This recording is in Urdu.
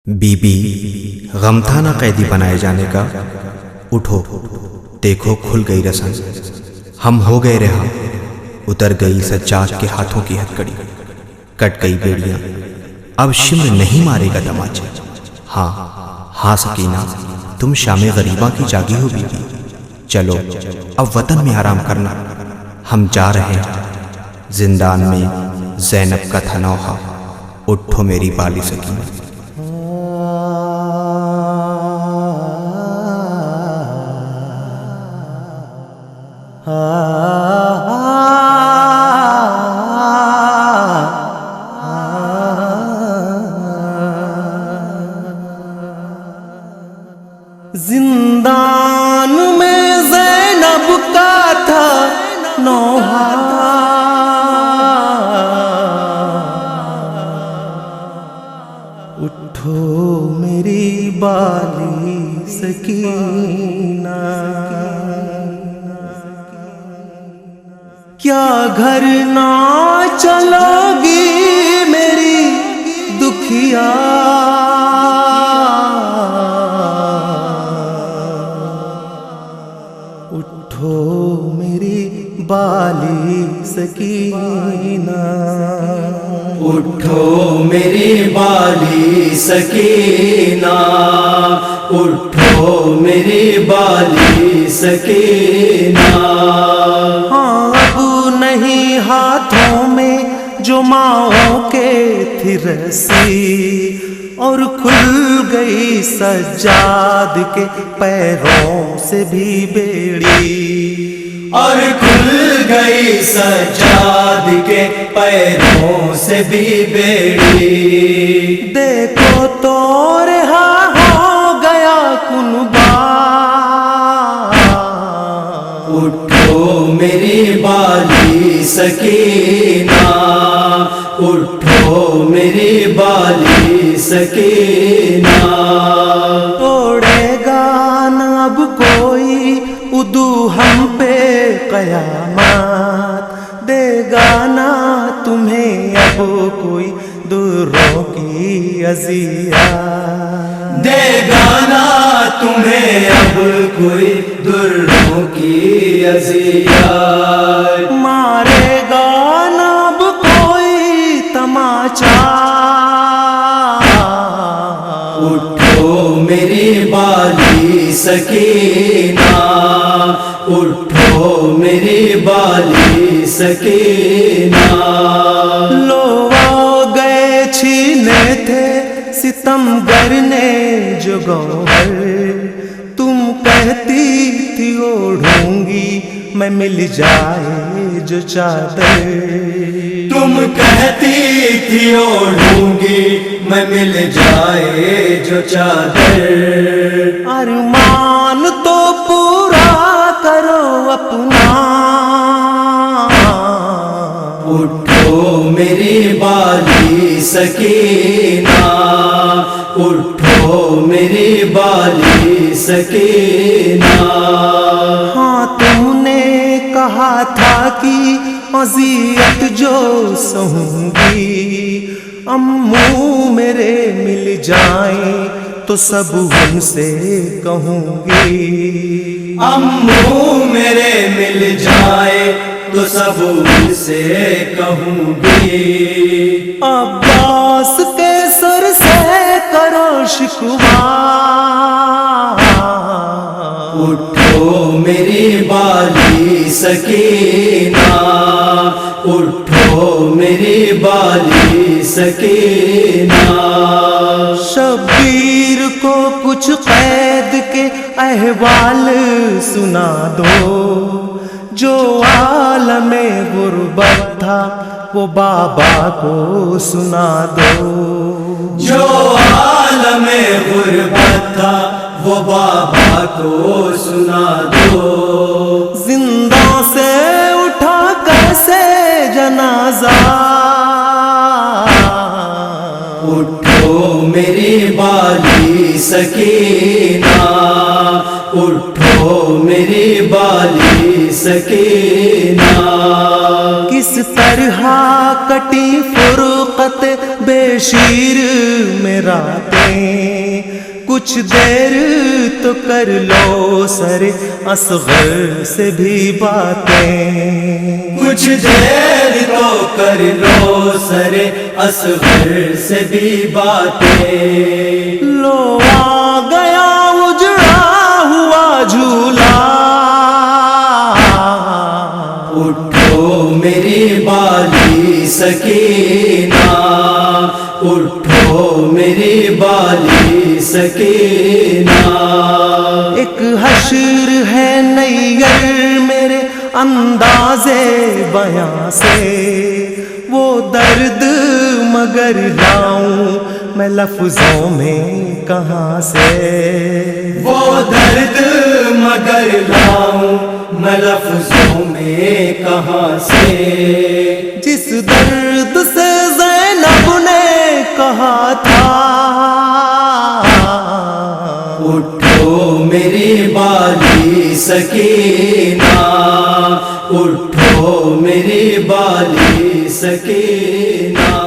بی بی غم تھا نہ قیدی بنائے جانے کا، اٹھو دیکھو کھل گئی رسن، ہم ہو گئے رہا، اتر گئی سجاد کے ہاتھوں کی ہتکڑی، کٹ گئی بیڑیاں، اب شمر نہیں مارے گا تماچے۔ ہاں سکینہ، تم شام غریباں کی جاگی ہو بی بی، چلو اب وطن میں آرام کرنا، ہم جا رہے ہیں زندان میں زینب کا تھا نوحہ، اٹھو میری بالی سکینہ۔ زندان میں زینب کا تھا نوحہ، اٹھو میری بالی سکینہ، کیا گھر نہ چلو گی میری دکھیا، اٹھو میری بالی سکینہ، اٹھو میری بالی سکینہ، اٹھو میری بالی سکینہ۔ ہاں اب نہیں ہاتھوں میں جو ماؤں کے تھی رسی، اور کھل گئی سجاد کے پیروں سے بھی بیڑی، اور کھل گئی سجاد کے پیروں سے بھی بیڑی، دیکھو تو رہا ہو گیا کنبا، اٹھو میری بالی سکینہ، اٹھو میری بالی سکینہ۔ توڑے گا نہ اب کوئی ادو ہم پہ قیامت، دے گا نہ تمہیں اب کوئی دروں کی اذیت، دے گا نا تمہیں اب کوئی دروں کی اذیت، مارے گا نہ اب کوئی تماچا، اٹھو میری بالی سکینہ، اٹھو میری بالی سکینہ۔ لو آ گئے چھینے تھے ستمگر نے جو گوہر، تم کہتی تھی اوڑھوں گی میں مل جائے جو چادر، تم کہتی تھی اوڑھوں گی میں مل جائے جو چادر، ارمان تو پورا کرو اپنا، اٹھو میری بالی سکینہ، اٹھو میری بالی سکینہ۔ ہاں تم نے کہا تھا کہ اذیت جو سہوں گی، امو میرے مل جائیں تو سب ان سے کہوں گی، امو میرے مل جائے تو سب ان سے کہوں گی، عباس کے سر سے کرو شکوہ، اٹھو میری بالی سکینہ، اٹھو میری بالی سکینہ۔ شبیر کو کچھ قید کے احوال سنا دو، جو عالم غربت تھا وہ بابا کو سنا دو، جو عالم غربت تھا وہ بابا کو سنا دو، زندہ سے اٹھا کیسے جنازہ، اٹھو میری بالی سکینہ، اٹھو میری بالی سکینہ۔ کس طرح کٹی فرقت بے شیر میں راتیں، کچھ دیر تو کر لو سر اصغر سے بھی باتیں، کچھ دیر تو کر لو سر اصغر سے بھی باتیں، لو آ گیا اجڑا ہوا جھولا، اٹھو میری بالی سکینہ، اٹھو میری بالی سکینہ، ایک حشر ہے نیر میرے انداز بیاں سے، وہ درد مگر لاؤں میں لفظوں میں کہاں سے، وہ درد مگر لاؤں میں لفظوں میں کہاں سے، جس درد سے زینب نے کہا تھا اٹھو میری بالی سکینہ، اٹھو میری بالی سکینہ۔